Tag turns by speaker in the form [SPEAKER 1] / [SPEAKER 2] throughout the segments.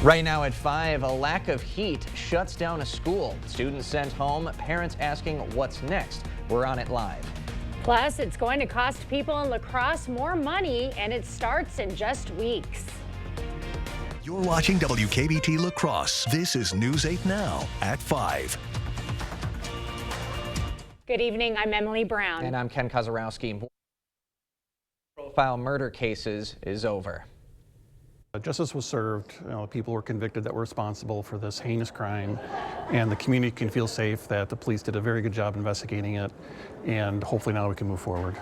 [SPEAKER 1] Right now at 5, a lack of heat shuts down a school. Students sent home, parents asking what's next. We're on it live.
[SPEAKER 2] Plus, it's going to cost people in La Crosse more money, and it starts in just weeks.
[SPEAKER 3] You're watching WKBT La Crosse. This is News 8 Now at 5.
[SPEAKER 2] Good evening, I'm Emily Brown.
[SPEAKER 1] And I'm Ken Kozarowski. Profile murder cases is over.
[SPEAKER 4] Justice was served. People were convicted that were responsible for this heinous crime, and the community can feel safe that the police did a very good job investigating it, and hopefully now we can move forward.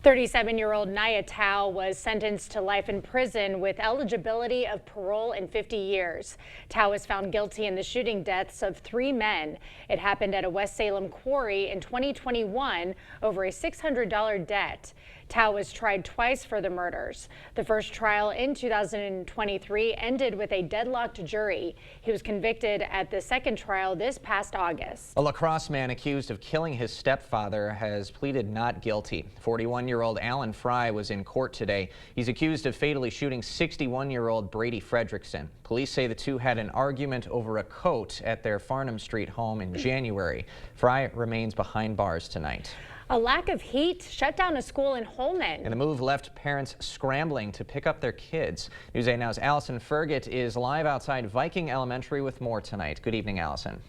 [SPEAKER 2] 37-year-old Naya Tao was sentenced to life in prison with eligibility of parole in 50 years. Tao was found guilty in the shooting deaths of 3 men. It happened at a West Salem quarry in 2021 over a $600 debt. Tao was tried twice for the murders. The first trial in 2023 ended with a deadlocked jury. He was convicted at the second trial this past August.
[SPEAKER 1] A La Crosse man accused of killing his stepfather has pleaded not guilty. 41-year-old Alan Fry was in court today. He's accused of fatally shooting 61-year-old Brady Fredrickson. Police say the two had an argument over a coat at their Farnham Street home in January. Fry remains behind bars tonight.
[SPEAKER 2] A lack of heat shut down a school in Holmen.
[SPEAKER 1] And the move left parents scrambling to pick up their kids. News 8 Now's Allison Fergit is live outside Viking Elementary with more tonight. Good evening, Allison.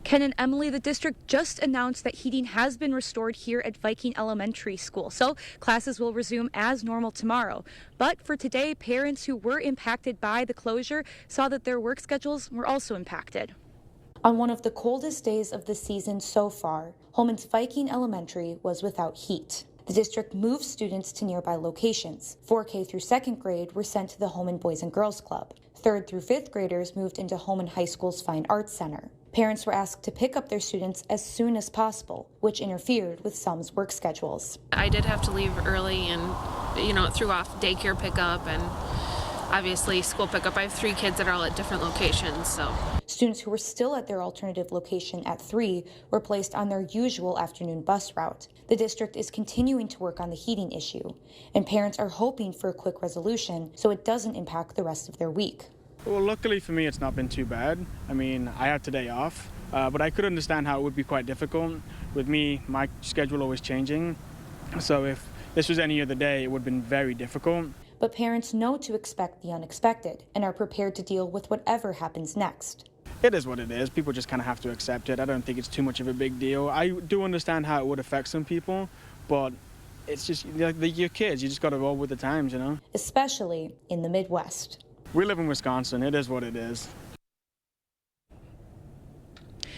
[SPEAKER 5] Ken and Emily, the district just announced that heating has been restored here at Viking Elementary School, so classes will resume as normal tomorrow. But for today, parents who were impacted by the closure saw that their work schedules were also impacted.
[SPEAKER 6] On one of the coldest days of the season so far, Holmen's Viking Elementary was without heat. The district moved students to nearby locations. 4K through 2nd grade were sent to the Holmen Boys and Girls Club. 3rd through 5th graders moved into Holmen High School's Fine Arts Center. Parents were asked to pick up their students as soon as possible, which interfered with some's work schedules.
[SPEAKER 7] I did have to leave early and, it threw off daycare pickup and obviously school pickup. I have 3 kids that are all at different locations, so.
[SPEAKER 6] Students who were still at their alternative location at 3 were placed on their usual afternoon bus route. The district is continuing to work on the heating issue, and parents are hoping for a quick resolution so it doesn't impact the rest of their week.
[SPEAKER 8] Well, luckily for me, it's not been too bad. I mean, I had today off, but I could understand how it would be quite difficult. With me, my schedule always changing, so if this was any other day, it would have been very difficult.
[SPEAKER 6] But parents know to expect the unexpected and are prepared to deal with whatever happens next.
[SPEAKER 8] It is what it is. People just kind of have to accept it. I don't think it's too much of a big deal. I do understand how it would affect some people, but it's just like your kids. You just got to roll with the times,
[SPEAKER 6] Especially in the Midwest.
[SPEAKER 8] We live in Wisconsin. It is what it is.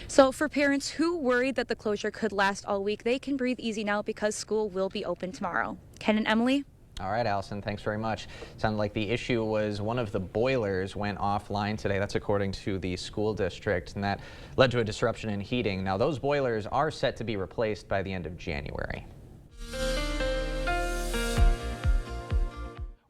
[SPEAKER 5] So for parents who worried that the closure could last all week, they can breathe easy now because school will be open tomorrow. Ken and Emily.
[SPEAKER 1] All right, Allison, thanks very much. Sounded like the issue was one of the boilers went offline today. That's according to the school district, and that led to a disruption in heating. Now, those boilers are set to be replaced by the end of January.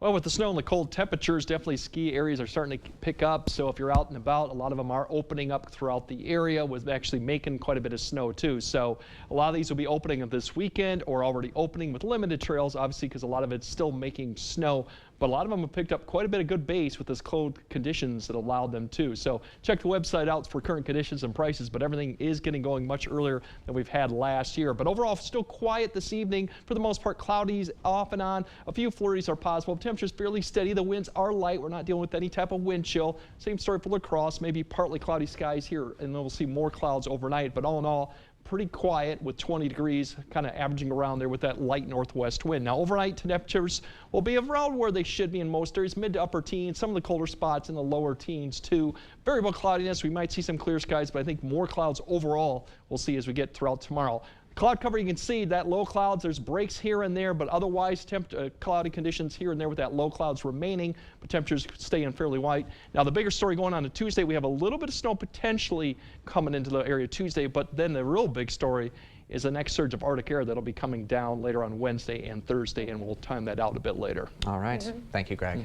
[SPEAKER 9] Well, with the snow and the cold temperatures, definitely ski areas are starting to pick up. So if you're out and about, a lot of them are opening up throughout the area, with actually making quite a bit of snow too. So a lot of these will be opening up this weekend or already opening with limited trails, obviously, because a lot of it's still making snow. But a lot of them have picked up quite a bit of good base with this cold conditions that allowed them to. So check the website out for current conditions and prices, but everything is getting going much earlier than we've had last year. But overall, still quiet this evening. For the most part, cloudy off and on. A few flurries are possible. Temperatures fairly steady. The winds are light. We're not dealing with any type of wind chill. Same story for La Crosse. Maybe partly cloudy skies here, and then we'll see more clouds overnight. But all in all, pretty quiet with 20 degrees, kind of averaging around there with that light northwest wind. Now, overnight temperatures will be around where they should be in most areas, mid to upper teens, some of the colder spots in the lower teens too. Variable cloudiness, we might see some clear skies, but I think more clouds overall we'll see as we get throughout tomorrow. Cloud cover, you can see that low clouds, there's breaks here and there, but otherwise cloudy conditions here and there with that low clouds remaining, but temperatures staying fairly white. Now, the bigger story going on to Tuesday, we have a little bit of snow potentially coming into the area Tuesday, but then the real big story is the next surge of Arctic air that'll be coming down later on Wednesday and Thursday, and we'll time that out a bit later.
[SPEAKER 1] All right. Thank you, Greg.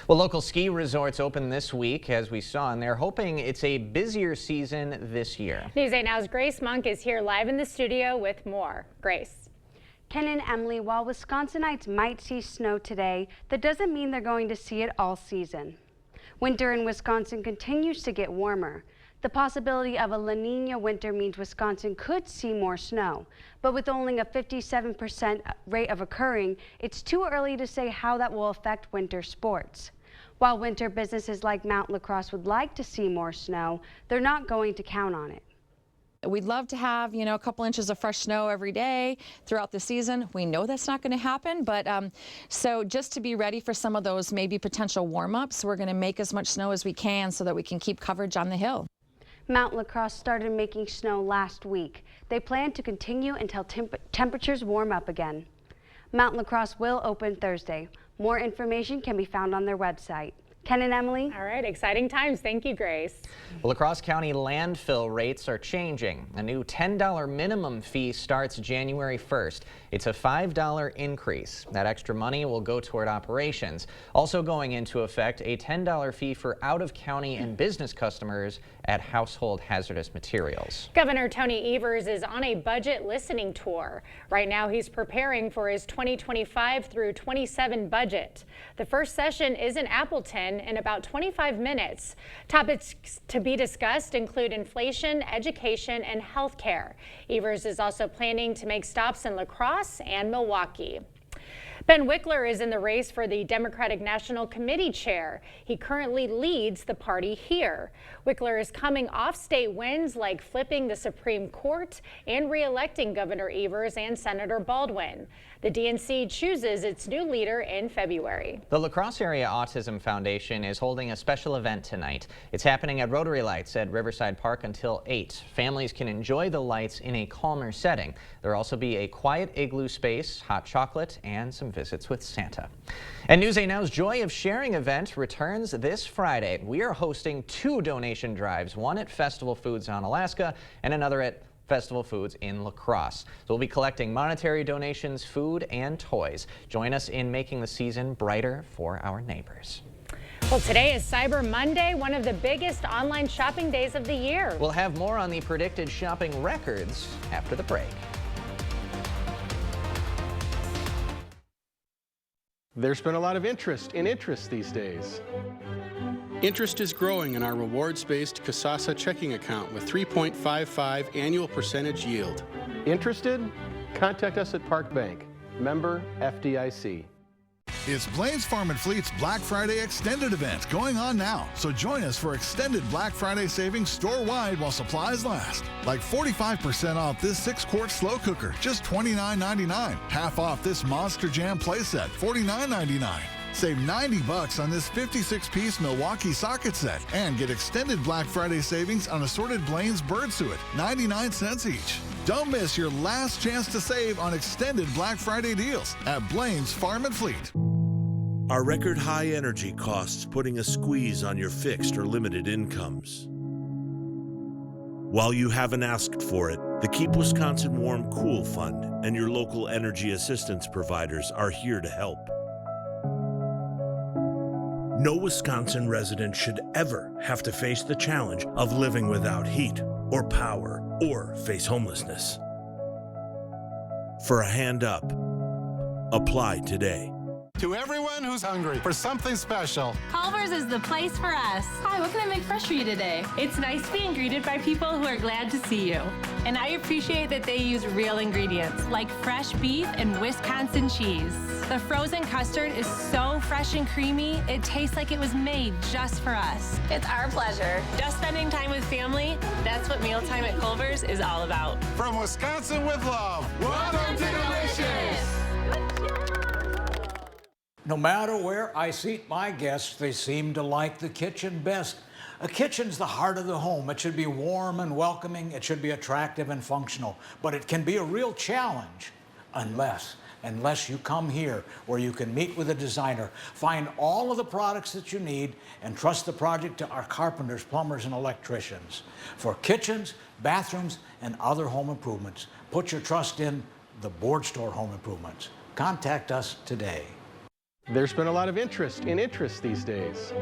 [SPEAKER 1] Well, local ski resorts open this week, as we saw, and they're hoping it's a busier season this year.
[SPEAKER 2] News 8 Now's Grace Monk is here live in the studio with more. Grace.
[SPEAKER 10] Ken and Emily, while Wisconsinites might see snow today, that doesn't mean they're going to see it all season. Winter in Wisconsin continues to get warmer. The possibility of a La Nina winter means Wisconsin could see more snow, but with only a 57% rate of occurring, it's too early to say how that will affect winter sports. While winter businesses like Mount La Crosse would like to see more snow, they're not going to count on it.
[SPEAKER 11] We'd love to have, a couple inches of fresh snow every day throughout the season. We know that's not going to happen, but so just to be ready for some of those maybe potential warm-ups, we're going to make as much snow as we can so that we can keep coverage on the hill.
[SPEAKER 10] Mount La Crosse started making snow last week. They plan to continue until temperatures warm up again. Mount La Crosse will open Thursday. More information can be found on their website. Ken and Emily.
[SPEAKER 2] All right, exciting times. Thank you, Grace.
[SPEAKER 1] Well, La Crosse County landfill rates are changing. A new $10 minimum fee starts January 1st. It's a $5 increase. That extra money will go toward operations. Also going into effect, a $10 fee for out-of-county and business customers at Household Hazardous Materials.
[SPEAKER 2] Governor Tony Evers is on a budget listening tour. Right now, he's preparing for his 2025 through 27 budget. The first session is in Appleton in about 25 minutes. Topics to be discussed include inflation, education, and health care. Evers is also planning to make stops in La Crosse and Milwaukee. Ben Wickler is in the race for the Democratic National Committee chair. He currently leads the party here. Wickler is coming off state wins like flipping the Supreme Court and re-electing Governor Evers and Senator Baldwin. The DNC chooses its new leader in February.
[SPEAKER 1] The La Crosse Area Autism Foundation is holding a special event tonight. It's happening at Rotary Lights at Riverside Park until 8. Families can enjoy the lights in a calmer setting. There will also be a quiet igloo space, hot chocolate, and some visits with Santa. And News 8 Now's Joy of Sharing event returns this Friday. We are hosting 2 donation drives, one at Festival Foods on Alaska and another at Festival Foods in La Crosse. So we'll be collecting monetary donations, food, and toys. Join us in making the season brighter for our neighbors.
[SPEAKER 2] Well, today is Cyber Monday, one of the biggest online shopping days of the year.
[SPEAKER 1] We'll have more on the predicted shopping records after the break.
[SPEAKER 12] There's been a lot of interest these days. Interest is growing in our rewards-based Kasasa checking account with 3.55 annual percentage yield. Interested? Contact us at Park Bank. Member FDIC.
[SPEAKER 13] It's Blain's Farm and Fleet's Black Friday extended event going on now. So join us for extended Black Friday savings store-wide while supplies last. Like 45% off this 6-quart slow cooker, just $29.99. Half off this Monster Jam playset, $49.99. Save $90 on this 56-piece Milwaukee socket set and get extended Black Friday savings on assorted Blain's bird suet, 99 cents each. Don't miss your last chance to save on extended Black Friday deals at Blain's Farm and Fleet.
[SPEAKER 14] Are record high energy costs putting a squeeze on your fixed or limited incomes? While you haven't asked for it, the Keep Wisconsin Warm Cool Fund and your local energy assistance providers are here to help. No Wisconsin resident should ever have to face the challenge of living without heat or power or face homelessness. For a hand up, apply today.
[SPEAKER 15] To everyone who's hungry for something special,
[SPEAKER 16] Culver's is the place for us. Hi, what can I make fresh for you today? It's nice being greeted by people who are glad to see you. And I appreciate that they use real ingredients like fresh beef and Wisconsin cheese. The frozen custard is so fresh and creamy, it tastes like it was made just for us.
[SPEAKER 17] It's our pleasure.
[SPEAKER 16] Just spending time with family, that's what mealtime at Culver's is all about.
[SPEAKER 15] From Wisconsin with love, welcome to Delicious!
[SPEAKER 18] No matter where I seat my guests, they seem to like the kitchen best. A kitchen's the heart of the home. It should be warm and welcoming. It should be attractive and functional. But it can be a real challenge unless you come here where you can meet with a designer, find all of the products that you need, and trust the project to our carpenters, plumbers, and electricians. For kitchens, bathrooms, and other home improvements, put your trust in the Board Store Home Improvements. Contact us today.
[SPEAKER 12] There's been a lot of interest these days.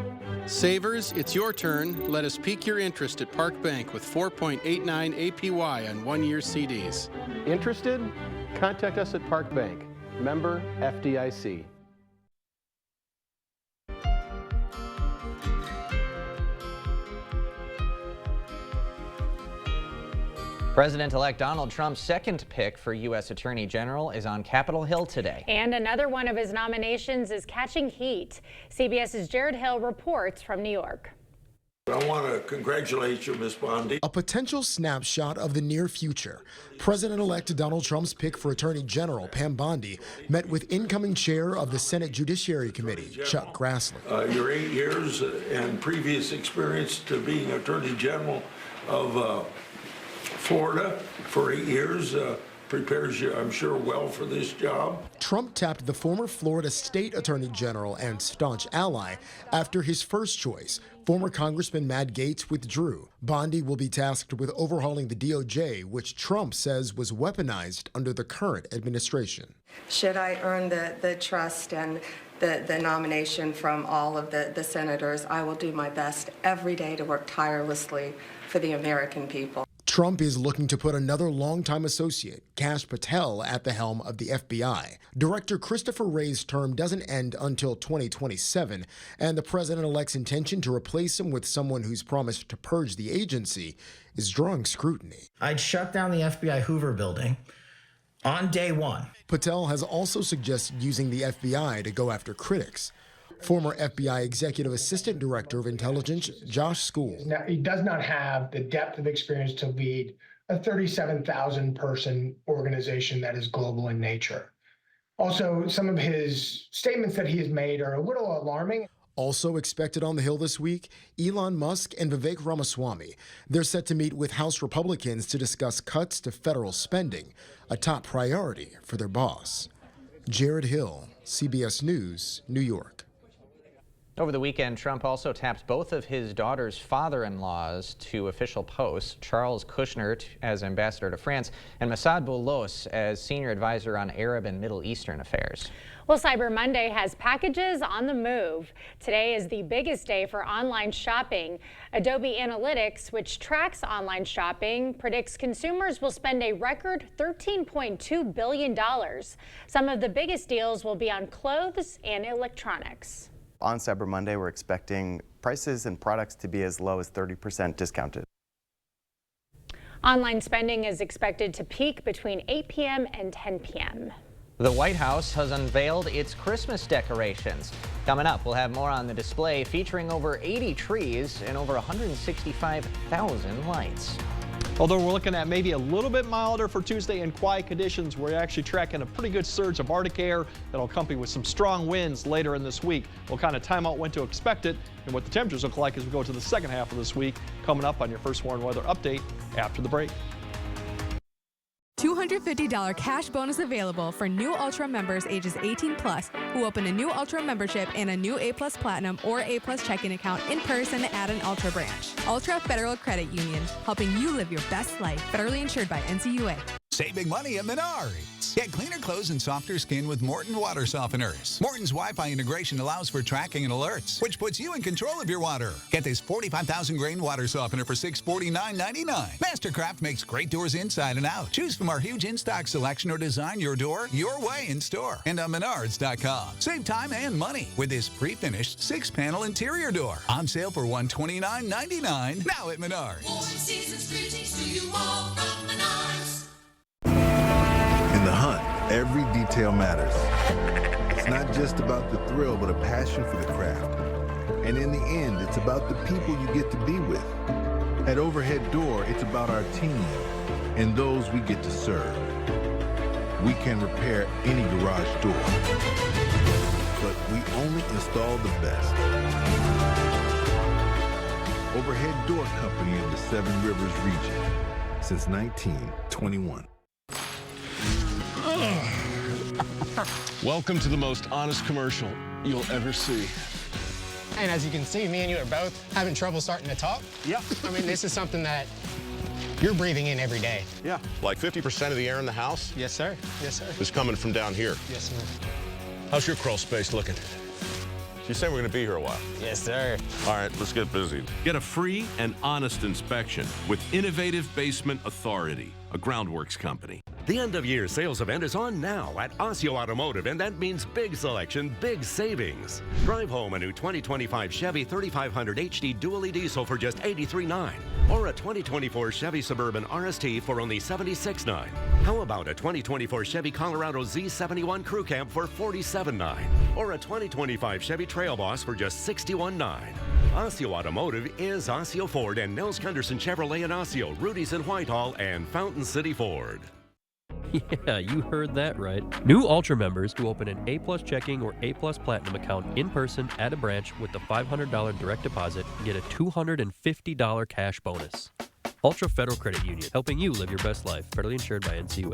[SPEAKER 12] Savers, it's your turn. Let us pique your interest at Park Bank with 4.89 APY on 1-year CDs. Interested? Contact us at Park Bank, member FDIC.
[SPEAKER 1] President-elect Donald Trump's second pick for U.S. Attorney General is on Capitol Hill today.
[SPEAKER 2] And another one of his nominations is catching heat. CBS's Jared Hill reports from New York.
[SPEAKER 17] I want to congratulate you, Ms. Bondi.
[SPEAKER 19] A potential snapshot of the near future. President-elect Donald Trump's pick for Attorney General, Pam Bondi, met with incoming chair of the Senate Judiciary Committee, Chuck Grassley.
[SPEAKER 17] Your 8 years and previous experience to being Attorney General of Florida for 8 years prepares you, I'm sure, well for this job.
[SPEAKER 19] Trump tapped the former Florida State Attorney General and staunch ally after his first choice, former Congressman Matt Gaetz, withdrew. Bondi will be tasked with overhauling the DOJ, which Trump says was weaponized under the current administration.
[SPEAKER 20] Should I earn the trust and the nomination from all of the senators, I will do my best every day to work tirelessly for the American people.
[SPEAKER 19] Trump is looking to put another longtime associate, Kash Patel, at the helm of the FBI. Director Christopher Wray's term doesn't end until 2027, and the president-elect's intention to replace him with someone who's promised to purge the agency is drawing scrutiny.
[SPEAKER 21] I'd shut down the FBI Hoover building on day one.
[SPEAKER 19] Patel has also suggested using the FBI to go after critics. Former FBI Executive Assistant Director of Intelligence, Josh School.
[SPEAKER 22] Now, he does not have the depth of experience to lead a 37,000-person organization that is global in nature. Also, some of his statements that he has made are a little alarming.
[SPEAKER 19] Also expected on the Hill this week, Elon Musk and Vivek Ramaswamy. They're set to meet with House Republicans to discuss cuts to federal spending, a top priority for their boss. Jared Hill, CBS News, New York.
[SPEAKER 1] Over the weekend, Trump also tapped both of his daughter's father-in-laws to official posts, Charles Kushner as ambassador to France and Mossad Boulos as senior advisor on Arab and Middle Eastern affairs.
[SPEAKER 2] Well, Cyber Monday has packages on the move. Today is the biggest day for online shopping. Adobe Analytics, which tracks online shopping, predicts consumers will spend a record $13.2 billion. Some of the biggest deals will be on clothes and electronics.
[SPEAKER 23] On Cyber Monday, we're expecting prices and products to be as low as 30% discounted.
[SPEAKER 2] Online spending is expected to peak between 8 p.m. and 10 p.m.
[SPEAKER 1] The White House has unveiled its Christmas decorations. Coming up, we'll have more on the display featuring over 80 trees and over 165,000 lights.
[SPEAKER 9] Although we're looking at maybe a little bit milder for Tuesday and quiet conditions, we're actually tracking a pretty good surge of Arctic air that'll accompany with some strong winds later in this week. We'll kind of time out when to expect it and what the temperatures look like as we go to the second half of this week. Coming up on your First Warn Weather Update after the break.
[SPEAKER 24] $250 cash bonus available for new Ultra members ages 18 plus who open a new Ultra membership and a new A+ Platinum or A+ checking account in person at an Ultra branch. Ultra Federal Credit Union, helping you live your best life. Federally insured by NCUA.
[SPEAKER 25] Saving money at Menards. Get cleaner clothes and softer skin with Morton water softeners. Morton's Wi-Fi integration allows for tracking and alerts, which puts you in control of your water. Get this 45,000 grain water softener for $649.99. Mastercraft makes great doors inside and out. Choose from our huge in-stock selection or design your door your way in store and on Menards.com. Save time and money with this pre-finished 6-panel interior door. On sale for $129.99 now at Menards.
[SPEAKER 15] Season's greetings to you all from Menards.
[SPEAKER 26] In the hunt, every detail matters. It's not just about the thrill, but a passion for the craft. And in the end, it's about the people you get to be with. At Overhead Door, it's about our team and those we get to serve. We can repair any garage door, but we only install the best. Overhead Door Company of the Seven Rivers region since 1921.
[SPEAKER 27] Welcome to the most honest commercial you'll ever see.
[SPEAKER 28] And as you can see, me and you are both having trouble starting to talk.
[SPEAKER 27] Yeah.
[SPEAKER 28] I mean, this is something that you're breathing in every day.
[SPEAKER 27] Yeah. Like 50% of the air in the house?
[SPEAKER 28] Yes, sir. Yes, sir.
[SPEAKER 27] Is coming from down here.
[SPEAKER 28] Yes, sir.
[SPEAKER 27] How's your crawl space looking? You say we're going to be here a while.
[SPEAKER 28] Yes, sir.
[SPEAKER 27] All right, let's get busy.
[SPEAKER 29] Get a free and honest inspection with Innovative Basement Authority, a Groundworks company.
[SPEAKER 3] The end-of-year sales event is on now at Osseo Automotive, and that means big selection, big savings. Drive home a new 2025 Chevy 3500 HD dually diesel for just $83,900, or a 2024 Chevy Suburban RST for only $76,900. How about a 2024 Chevy Colorado Z71 Crew Cab for $47,900, or a 2025 Chevy Trail Boss for just $61,900. Osseo Automotive is Osseo Ford and Nels Gunderson Chevrolet in Osseo, Rudy's in Whitehall, and Fountain City Ford.
[SPEAKER 4] Yeah, you heard that right. New Ultra members who open an A+ checking or A+ platinum account in person at a branch with the $500 direct deposit get a $250 cash bonus. Ultra Federal Credit Union, helping you live your best life. Federally insured by NCUA.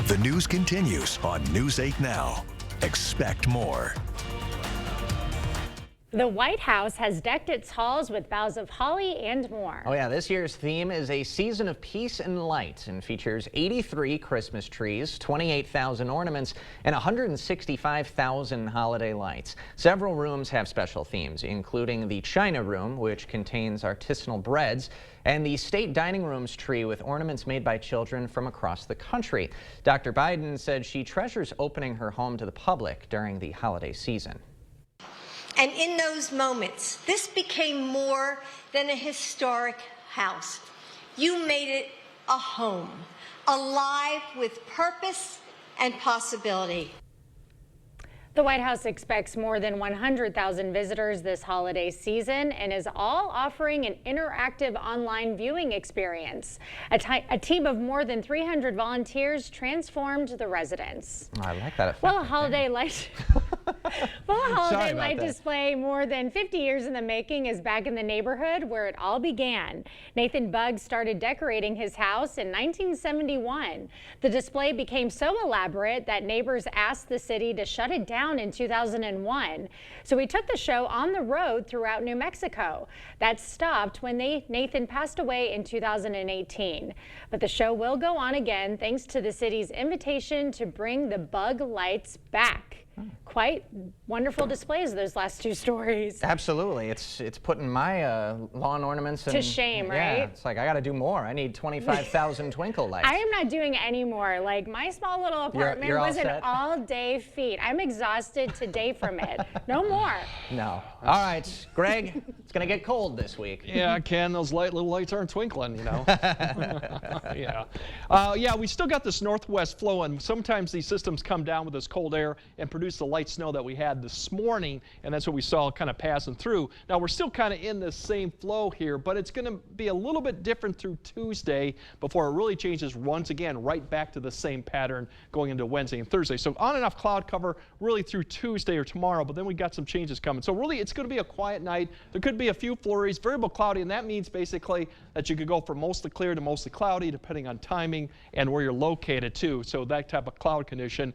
[SPEAKER 5] The news continues on News 8 Now. Expect more.
[SPEAKER 2] The White House has decked its halls with boughs of holly and more.
[SPEAKER 1] Oh yeah, this year's theme is a season of peace and light and features 83 Christmas trees, 28,000 ornaments, and 165,000 holiday lights. Several rooms have special themes, including the China Room, which contains artisanal breads, and the State Dining Room's tree with ornaments made by children from across the country. Dr. Biden said she treasures opening her home to the public during the holiday season.
[SPEAKER 6] And in those moments, this became more than a historic house. You made it a home, alive with purpose and possibility.
[SPEAKER 2] The White House expects more than 100,000 visitors this holiday season and is all offering an interactive online viewing experience. A team of more than 300 volunteers transformed the residence.
[SPEAKER 1] Oh, I like that effect.
[SPEAKER 2] Well, a holiday light display more than 50 years in the making is back in the neighborhood where it all began. Nathan Buggs started decorating his house in 1971. The display became so elaborate that neighbors asked the city to shut it down in 2001. So we took the show on the road throughout New Mexico. That stopped when Nathan passed away in 2018. But the show will go on again thanks to the city's invitation to bring the bug lights back. Quite wonderful displays, those last two stories.
[SPEAKER 1] Absolutely. It's putting my lawn ornaments
[SPEAKER 2] to shame, right?
[SPEAKER 1] Yeah, it's like I got to do more. I need 25,000 twinkle lights.
[SPEAKER 2] I am not doing any more. Like, my small little apartment
[SPEAKER 1] you're
[SPEAKER 2] was an all-day feat. I'm exhausted today from it. No more.
[SPEAKER 1] No. All right, Greg, it's going to get cold this week.
[SPEAKER 9] Yeah, Ken, those little lights aren't twinkling, you know. Yeah. Yeah, we still got this northwest flow, and sometimes these systems come down with this cold air and produce the light snow that we had this morning, and that's what we saw kind of passing through. Now, we're still kind of in the same flow here, but it's going to be a little bit different through Tuesday before it really changes once again right back to the same pattern going into Wednesday and Thursday. So on and off cloud cover really through Tuesday or tomorrow, but then we got some changes coming. So really, it's going to be a quiet night. There could be a few flurries, variable cloudy, and that means basically that you could go from mostly clear to mostly cloudy depending on timing and where you're located too. So that type of cloud condition.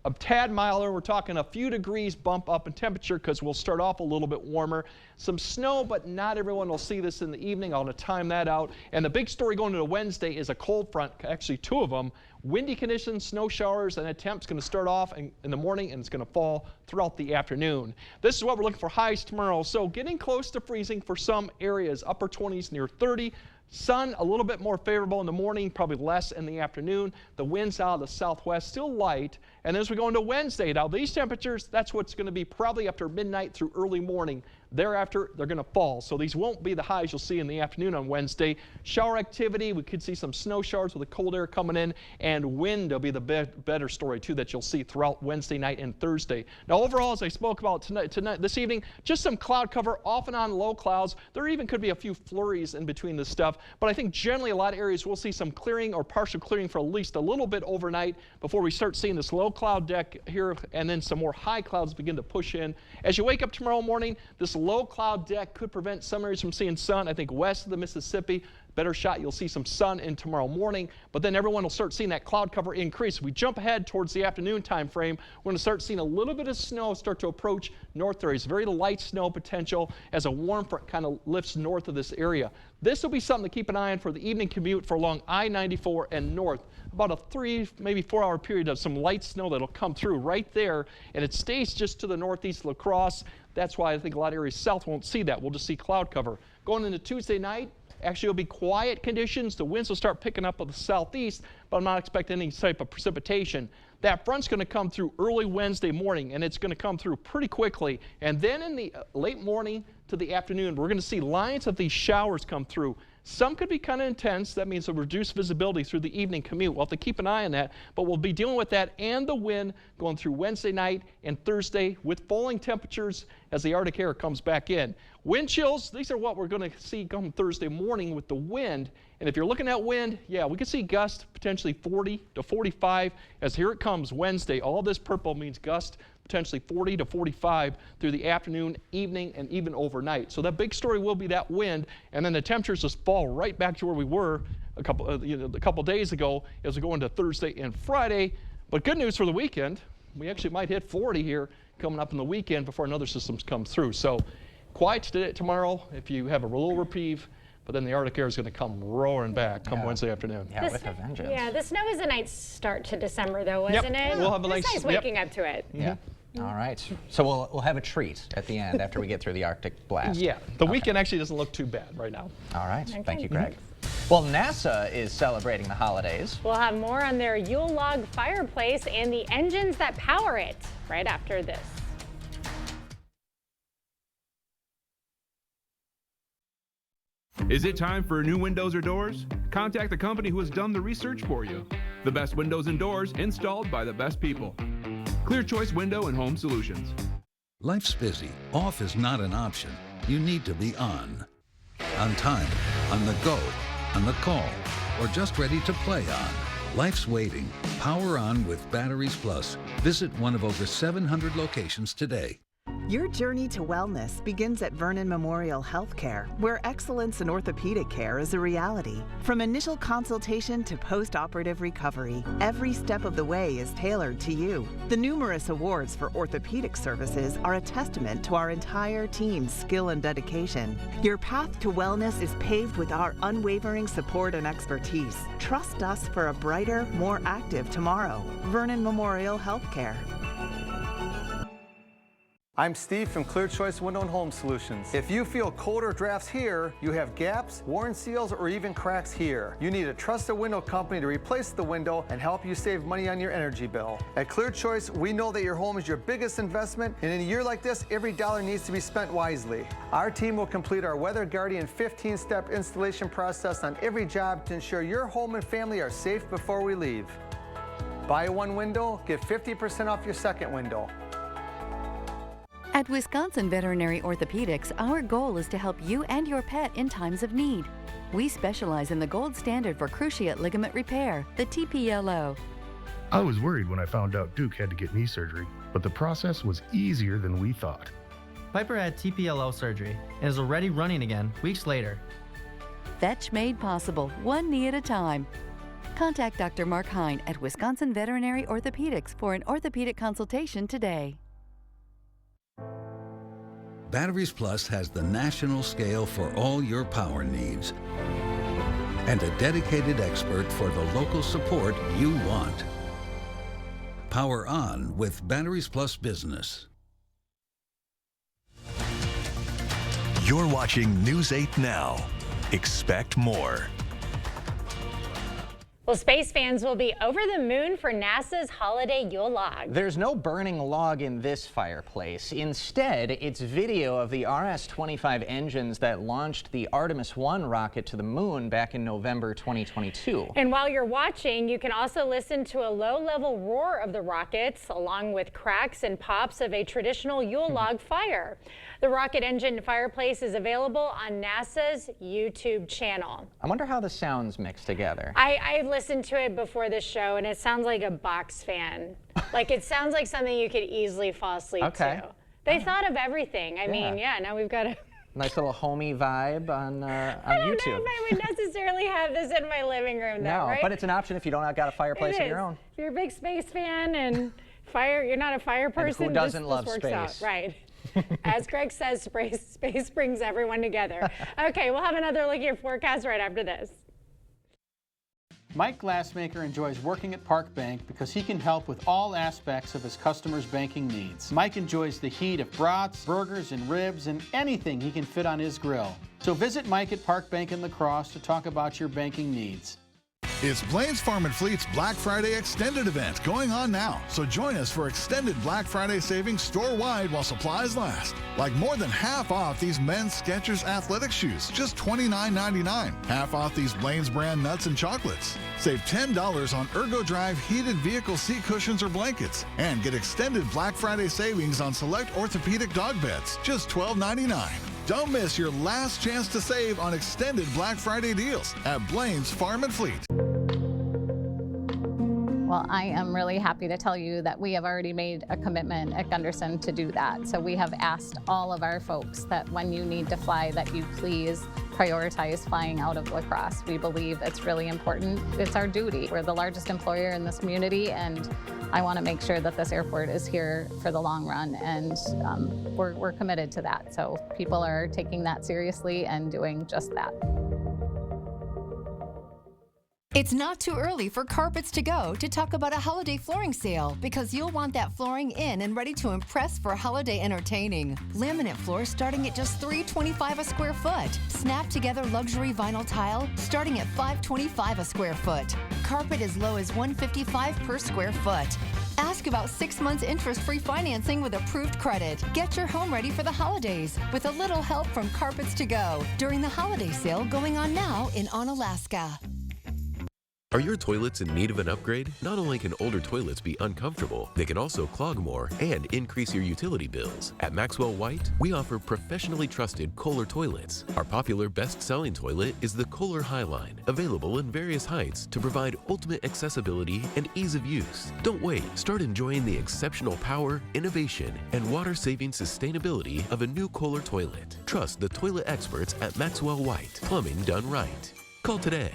[SPEAKER 9] A tad milder, we're talking a few degrees bump up in temperature because we'll start off a little bit warmer. Some snow, but not everyone will see this in the evening. I'll want to time that out. And the big story going into Wednesday is a cold front, actually two of them. Windy conditions, snow showers, and a temp's going to start off in the morning and it's going to fall throughout the afternoon. This is what we're looking for highs tomorrow. So getting close to freezing for some areas, upper 20s near 30. Sun a little bit more favorable in the morning, probably less in the afternoon. The winds out of the southwest still light. And as we go into Wednesday, now these temperatures, that's what's going to be probably after midnight through early morning. Thereafter, they're going to fall. So these won't be the highs you'll see in the afternoon on Wednesday. Shower activity, we could see some snow showers with the cold air coming in, and wind will be the better story too that you'll see throughout Wednesday night and Thursday. Now overall, as I spoke about tonight, this evening, just some cloud cover off and on low clouds. There even could be a few flurries in between this stuff, but I think generally a lot of areas we'll see some clearing or partial clearing for at least a little bit overnight before we start seeing this low cloud deck here, and then some more high clouds begin to push in. As you wake up tomorrow morning, this low cloud deck could prevent some areas from seeing sun. I think west of the Mississippi, better shot you'll see some sun in tomorrow morning, but then everyone will start seeing that cloud cover increase. If we jump ahead towards the afternoon time frame, we're going to start seeing a little bit of snow start to approach north areas. Very light snow potential as a warm front kind of lifts north of this area. This will be something to keep an eye on for the evening commute for along I-94 and north. About a 3, maybe 4 hour period of some light snow that'll come through right there, and it stays just to the northeast La Crosse. That's why I think a lot of areas south won't see that. We'll just see cloud cover. Going into Tuesday night, Actually, it'll be quiet conditions. The winds will start picking up on the southeast, but I'm not expecting any type of precipitation. That front's going to come through early Wednesday morning, and it's going to come through pretty quickly. And then in the late morning to the afternoon, we're going to see lines of these showers come through. Some could be kind of intense. That means a reduced visibility through the evening commute. We'll have to keep an eye on that, but we'll be dealing with that and the wind going through Wednesday night and Thursday with falling temperatures as the Arctic air comes back in. Wind chills, these are what we're going to see come Thursday morning with the wind. And if you're looking at wind, yeah, we could see gusts potentially 40 to 45 as here it comes Wednesday. All this purple means gust potentially 40 to 45 through the afternoon, evening, and even overnight. So that big story will be that wind, and then the temperatures just fall right back to where we were a couple days ago as we go into Thursday and Friday. But good news for the weekend, we actually might hit 40 here coming up in the weekend before another system comes through. So quiet today, tomorrow if you have a little reprieve, but then the Arctic air is going to come roaring back come Wednesday afternoon.
[SPEAKER 2] Yeah, with a vengeance. Yeah, the snow is a nice start to December, though, wasn't it?
[SPEAKER 9] We'll have a
[SPEAKER 2] nice waking up to it.
[SPEAKER 1] Yeah. All right. So we'll have a treat at the end after we get through the Arctic blast.
[SPEAKER 9] Yeah. The weekend actually doesn't look too bad right now.
[SPEAKER 1] All right. Thank you, Greg. Well, NASA is celebrating the holidays.
[SPEAKER 2] We'll have more on their Yule log fireplace and the engines that power it right after this.
[SPEAKER 7] Is it time for new windows or doors? Contact the company who has done the research for you. The best windows and doors installed by the best people. Clear Choice Window and Home Solutions.
[SPEAKER 8] Life's busy. Off is not an option. You need to be on. On time, on the go, on the call, or just ready to play on. Life's waiting. Power on with Batteries Plus. Visit one of over 700 locations today.
[SPEAKER 10] Your journey to wellness begins at Vernon Memorial Healthcare, where excellence in orthopedic care is a reality. From initial consultation to post-operative recovery, every step of the way is tailored to you. The numerous awards for orthopedic services are a testament to our entire team's skill and dedication. Your path to wellness is paved with our unwavering support and expertise. Trust us for a brighter, more active tomorrow. Vernon Memorial Healthcare.
[SPEAKER 11] I'm Steve from Clear Choice Window and Home Solutions. If you feel colder drafts here, you have gaps, worn seals, or even cracks here, you need a trusted window company to replace the window and help you save money on your energy bill. At Clear Choice, we know that your home is your biggest investment, and in a year like this, every dollar needs to be spent wisely. Our team will complete our Weather Guardian 15-step installation process on every job to ensure your home and family are safe before we leave. Buy one window, get 50% off your second window.
[SPEAKER 13] At Wisconsin Veterinary Orthopedics, our goal is to help you and your pet in times of need. We specialize in the gold standard for cruciate ligament repair, the TPLO.
[SPEAKER 14] I was worried when I found out Duke had to get knee surgery, but the process was easier than we thought.
[SPEAKER 16] Piper had TPLO surgery and is already running again weeks later.
[SPEAKER 13] Fetch made possible, one knee at a time. Contact Dr. Mark Hine at Wisconsin Veterinary Orthopedics for an orthopedic consultation today.
[SPEAKER 8] Batteries Plus has the national scale for all your power needs and a dedicated expert for the local support you want. Power on with Batteries Plus Business.
[SPEAKER 5] You're watching News 8 Now. Expect more.
[SPEAKER 2] Well, space fans will be over the moon for NASA's holiday Yule log.
[SPEAKER 1] There's no burning log in this fireplace. Instead, it's video of the RS-25 engines that launched the Artemis 1 rocket to the moon back in November 2022.
[SPEAKER 2] And while you're watching, you can also listen to a low-level roar of the rockets, along with cracks and pops of a traditional Yule log fire. The rocket engine fireplace is available on NASA's YouTube channel.
[SPEAKER 1] I wonder how the sounds mix together.
[SPEAKER 2] I listened to it before this show, and it sounds like a box fan. Like, it sounds like something you could easily fall asleep to. They thought of everything. I mean, yeah, now we've got a
[SPEAKER 1] nice little homey vibe on YouTube.
[SPEAKER 2] I don't know if I would necessarily have this in my living room, though,
[SPEAKER 1] no,
[SPEAKER 2] right?
[SPEAKER 1] but it's an option if you don't got a fireplace of your own.
[SPEAKER 2] If you're a big space fan and you're not a fire person,
[SPEAKER 1] and who doesn't
[SPEAKER 2] this
[SPEAKER 1] love
[SPEAKER 2] works
[SPEAKER 1] space?
[SPEAKER 2] Out. Right. As Greg says, space brings everyone together. Okay, we'll have another look at your forecast right after this.
[SPEAKER 12] Mike Glassmaker enjoys working at Park Bank because he can help with all aspects of his customers' banking needs. Mike enjoys the heat of brats, burgers, and ribs, and anything he can fit on his grill. So visit Mike at Park Bank in La Crosse to talk about your banking needs.
[SPEAKER 15] It's Blaine's Farm and Fleet's Black Friday Extended event going on now. So join us for extended Black Friday savings store-wide while supplies last. Like more than half off these men's Skechers athletic shoes, just $29.99. Half off these Blaine's brand nuts and chocolates. Save $10 on Ergo Drive heated vehicle seat cushions or blankets. And get extended Black Friday savings on select orthopedic dog beds, just $12.99. Don't miss your last chance to save on extended Black Friday deals at Blaine's Farm and Fleet.
[SPEAKER 17] Well, I am really happy to tell you that we have already made a commitment at Gunderson to do that. So we have asked all of our folks that when you need to fly, that you please prioritize flying out of La Crosse. We believe it's really important. It's our duty. We're the largest employer in this community, and I want to make sure that this airport is here for the long run, and we're committed to that. So people are taking that seriously and doing just that.
[SPEAKER 18] It's not too early for Carpets to Go to talk about a holiday flooring sale, because you'll want that flooring in and ready to impress for holiday entertaining. Laminate floors starting at just $3.25 a square foot. Snap together luxury vinyl tile starting at $5.25 a square foot. Carpet as low as $1.55 per square foot. Ask about 6 months interest-free financing with approved credit. Get your home ready for the holidays with a little help from Carpets to Go during the holiday sale going on now in Onalaska.
[SPEAKER 19] Are your toilets in need of an upgrade? Not only can older toilets be uncomfortable, they can also clog more and increase your utility bills. At Maxwell White, we offer professionally trusted Kohler toilets. Our popular best-selling toilet is the Kohler Highline, available in various heights to provide ultimate accessibility and ease of use. Don't wait. Start enjoying the exceptional power, innovation, and water-saving sustainability of a new Kohler toilet. Trust the toilet experts at Maxwell White. Plumbing done right. Call today.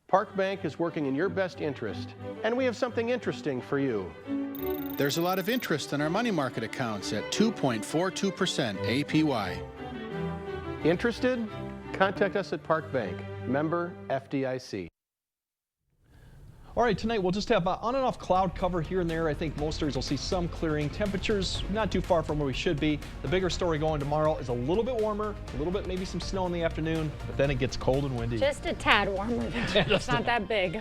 [SPEAKER 12] Park Bank is working in your best interest, and we have something interesting for you. There's a lot of interest in our money market accounts at 2.42% APY. Interested? Contact us at Park Bank, member FDIC.
[SPEAKER 9] All right, tonight we'll just have on and off cloud cover here and there. I think most areas will see some clearing. Temperatures not too far from where we should be. The bigger story going tomorrow is a little bit warmer, a little bit maybe some snow in the afternoon, but then it gets cold and windy.
[SPEAKER 2] Just a tad warmer though. It's not that big.